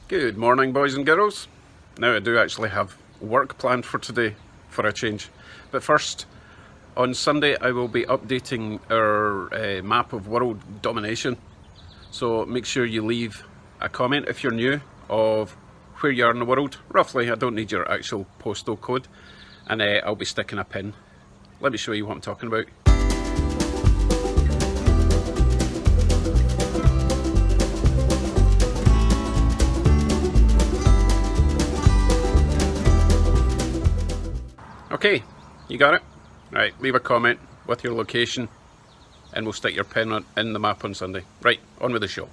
Good morning, boys and girls. Now I do actually have work planned for today for a change. But first, on Sunday I will be updating our map of world domination. So make sure you leave a comment if you're new of where you are in the world. Roughly, I don't need your actual postal code. And I'll be sticking a pin. Let me show you what I'm talking about. Okay, you got it? Right, leave a comment with your location and we'll stick your pin in the map on Sunday. Right, on with the show.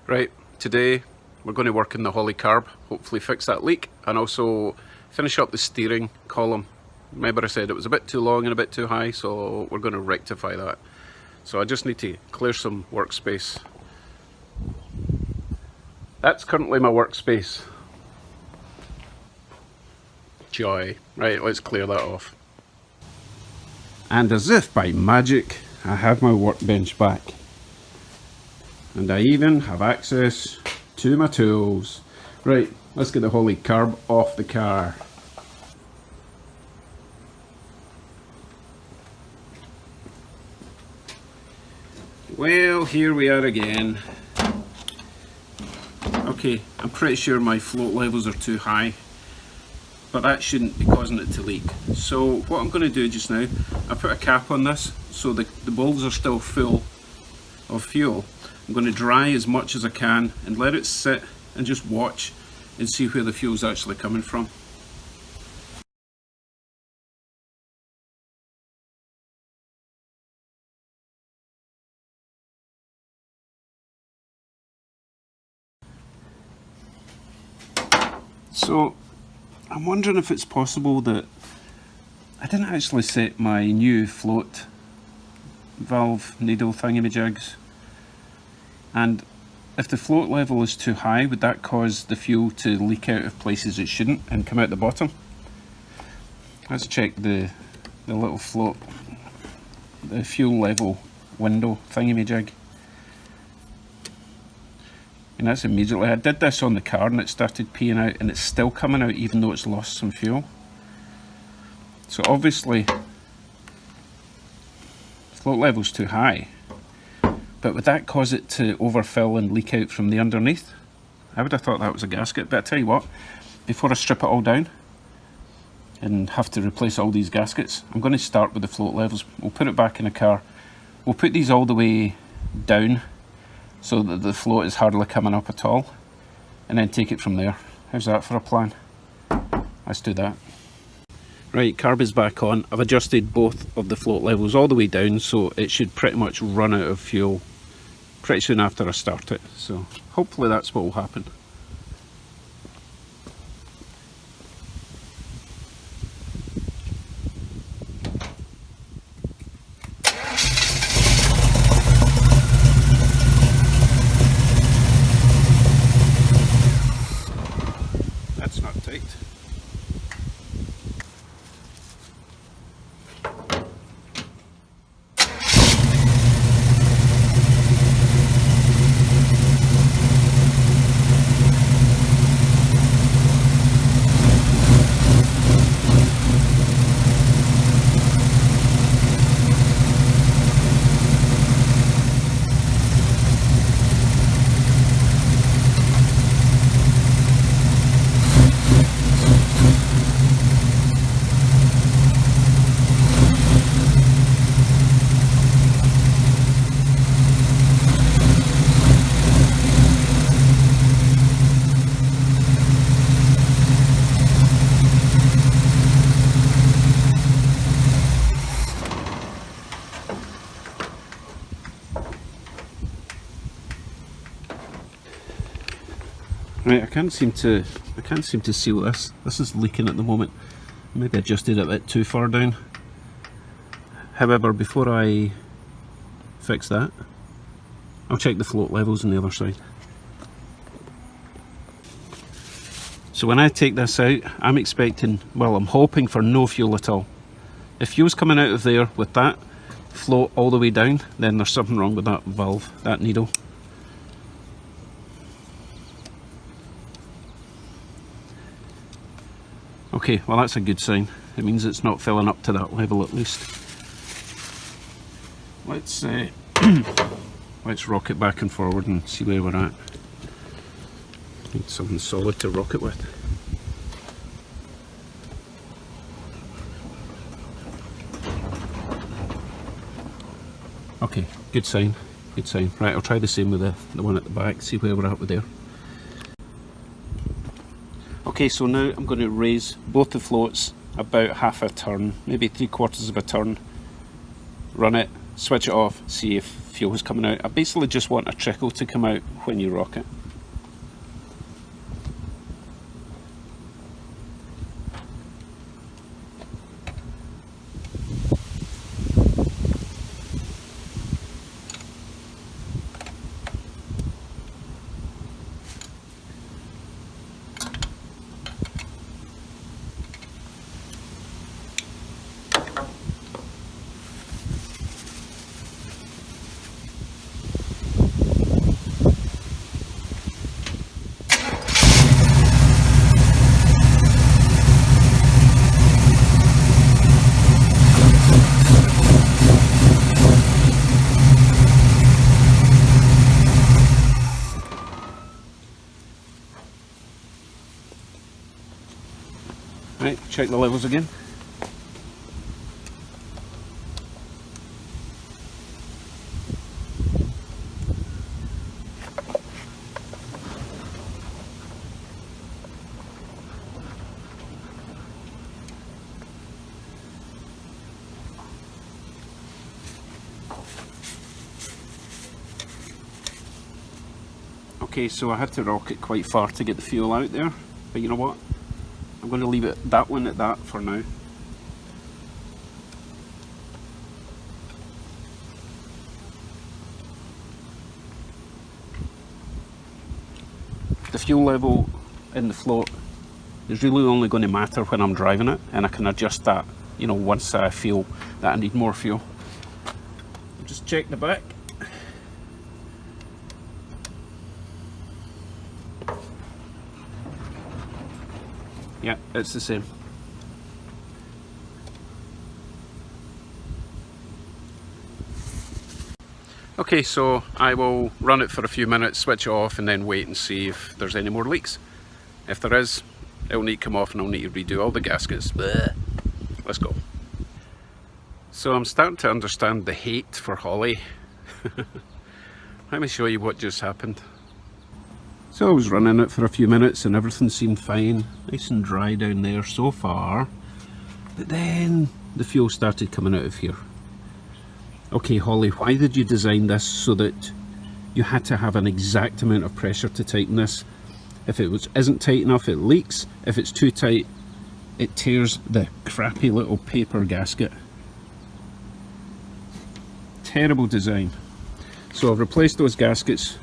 Right, today we're going to work in the Holley Carb, hopefully fix that leak and also finish up the steering column. Remember I said it was a bit too long and a bit too high, so we're going to rectify that. So I just need to clear some workspace. That's currently my workspace. Joy. Right, let's clear that off. And as if by magic, I have my workbench back. And I even have access to my tools. Right, let's get the Holley Carb off the car. Well, here we are again. Okay, I'm pretty sure my float levels are too high, but that shouldn't be causing it to leak. So what I'm going to do just now, I put a cap on this so the bulbs are still full of fuel. I'm going to dry as much as I can and let it sit and just watch and see where the fuel's actually coming from. So I'm wondering if it's possible that I didn't actually set my new float valve needle thingamajigs. And if the float level is too high, would that cause the fuel to leak out of places it shouldn't and come out the bottom? Let's check the little float, the fuel level window thingamajig. And that's immediately, I did this on the car and it started peeing out and it's still coming out even though it's lost some fuel. So obviously, float level's too high. But would that cause it to overfill and leak out from the underneath? I would have thought that was a gasket, but I tell you what, before I strip it all down and have to replace all these gaskets, I'm going to start with the float levels. We'll put it back in the car. We'll put these all the way down so that the float is hardly coming up at all, and then take it from there. How's that for a plan? Let's do that. Right, carb is back on. I've adjusted both of the float levels all the way down, so it should pretty much run out of fuel pretty soon after I start it. So hopefully that's what will happen. That's not tight. Right, I can't seem to seal this. This is leaking at the moment. Maybe adjusted it a bit too far down. However, before I fix that, I'll check the float levels on the other side. So when I take this out, I'm expecting, well, I'm hoping for no fuel at all. If fuel's coming out of there with that float all the way down, then there's something wrong with that valve, that needle. Okay, well that's a good sign. It means it's not filling up to that level at least. Let's let's rock it back and forward and see where we're at. Need something solid to rock it with. Okay, good sign, good sign. Right, I'll try the same with the one at the back, see where we're at with there. Okay, so now I'm going to raise both the floats about half a turn, maybe 3/4 of a turn. Run it, switch it off, see if fuel is coming out. I basically just want a trickle to come out when you rock it. Right, check the levels again. Okay, so I had to rock it quite far to get the fuel out there, but you know what? I'm going to leave it that one at that for now. The fuel level in the float is really only going to matter when I'm driving it, and I can adjust that, you know, once I feel that I need more fuel. I'll just check the back. Yeah, it's the same. Okay, so I will run it for a few minutes, switch it off, and then wait and see if there's any more leaks. If there is, it'll need to come off and I'll need to redo all the gaskets. Blech. Let's go. So I'm starting to understand the hate for Holley. Let me show you what just happened. So I was running it for a few minutes and everything seemed fine, nice and dry down there so far, but then the fuel started coming out of here. Okay, Holley, why did you design this so that you had to have an exact amount of pressure to tighten this? If it isn't tight enough, it leaks. If it's too tight, it tears the crappy little paper gasket. Terrible design. So I've replaced those gaskets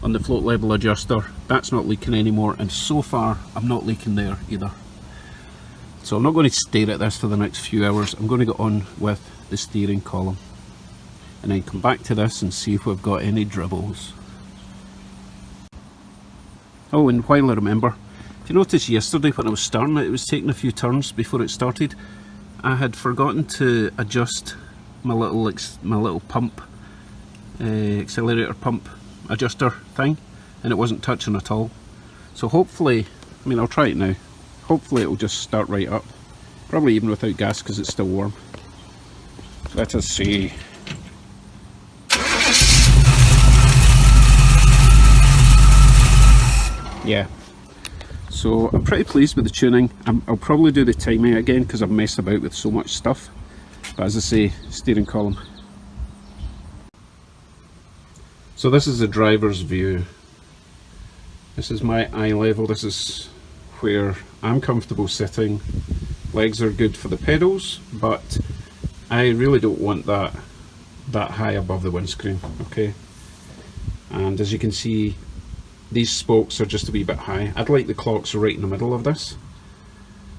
on the float level adjuster. That's not leaking anymore, and so far I'm not leaking there either. So I'm not going to stare at this for the next few hours. I'm going to get on with the steering column and then come back to this and see if we've got any dribbles. Oh, and while I remember, if you notice yesterday when I was starting it, it was taking a few turns before it started. I had forgotten to adjust my little pump, accelerator pump adjuster thing, and it wasn't touching at all. So hopefully, I mean, I'll try it now, hopefully it'll just start right up, probably even without gas because it's still warm. Let us see. Yeah, so I'm pretty pleased with the tuning. I'll probably do the timing again because I've messed about with so much stuff, but as I say, steering column. So this is the driver's view. This is my eye level. This is where I'm comfortable sitting. Legs are good for the pedals, but I really don't want that high above the windscreen, okay? And as you can see, these spokes are just a wee bit high. I'd like the clocks right in the middle of this.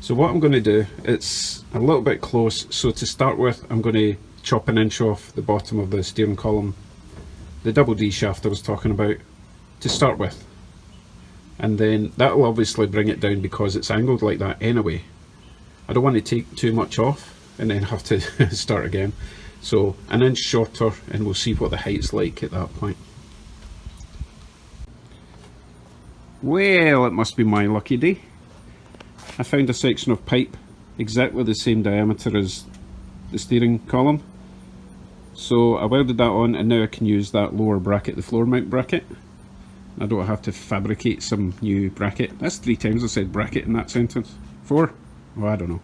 So what I'm going to do, it's a little bit close, so to start with I'm going to chop an inch off the bottom of the steering column, the double D shaft I was talking about, to start with. And then that will obviously bring it down because it's angled like that anyway. I don't want to take too much off and then have to start again. So an inch shorter, and we'll see what the height's like at that point. Well, it must be my lucky day. I found a section of pipe exactly the same diameter as the steering column. So I welded that on, and now I can use that lower bracket, the floor mount bracket. I don't have to fabricate some new bracket. That's 3 times I said bracket in that sentence. 4? Well, I don't know.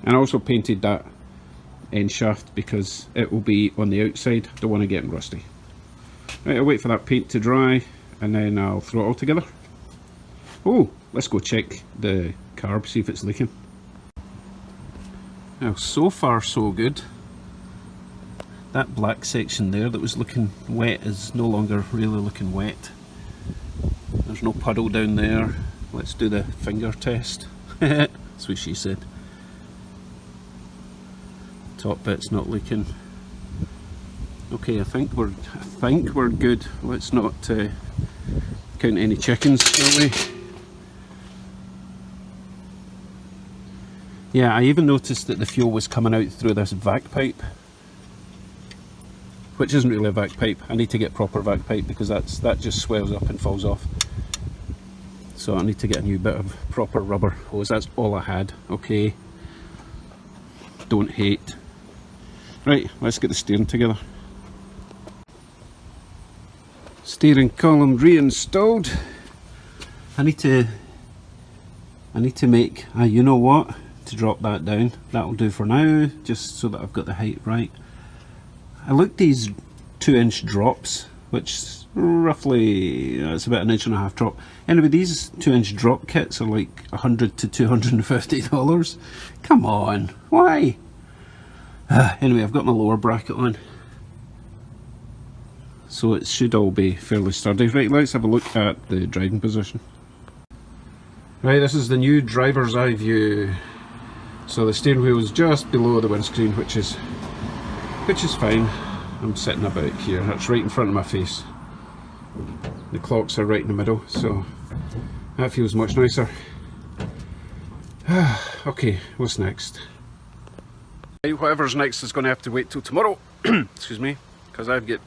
And I also painted that end shaft because it will be on the outside. Don't want to get rusty. Right, I'll wait for that paint to dry and then I'll throw it all together. Oh, let's go check the carb, see if it's leaking. Now, so far so good. That black section there that was looking wet is no longer really looking wet. There's no puddle down there. Let's do the finger test. That's what she said. Top bit's not leaking. Okay, I think we're good. Let's not count any chickens, shall we? Yeah, I even noticed that the fuel was coming out through this vac pipe, which isn't really a vac pipe. I need to get proper vac pipe because that just swells up and falls off. So I need to get a new bit of proper rubber hose. That's all I had. Okay, don't hate. Right, let's get the steering together. Steering column reinstalled. I need to make you know what, to drop that down. That'll do for now, just so that I've got the height right. I looked these 2-inch drops, which roughly it's about 1.5 inch drop. Anyway, these 2-inch drop kits are like $100 to $250. Come on, why? Anyway, I've got my lower bracket on, so it should all be fairly sturdy. Right, let's have a look at the driving position. Right, this is the new driver's eye view. So the steering wheel is just below the windscreen, which is fine. I'm sitting about here. That's right in front of my face. The clocks are right in the middle, so that feels much nicer. Okay, what's next? Whatever's next is going to have to wait till tomorrow. Excuse me, because I've got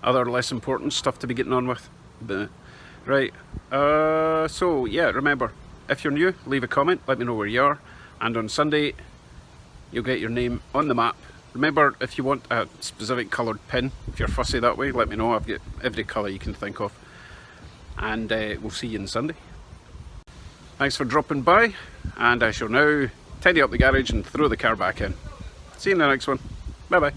other less important stuff to be getting on with. But, right, so yeah, remember, if you're new, leave a comment, let me know where you are, and on Sunday you'll get your name on the map. Remember, if you want a specific coloured pin, if you're fussy that way, let me know. I've got every colour you can think of, and we'll see you on Sunday. Thanks for dropping by, and I shall now tidy up the garage and throw the car back in. See you in the next one. Bye bye.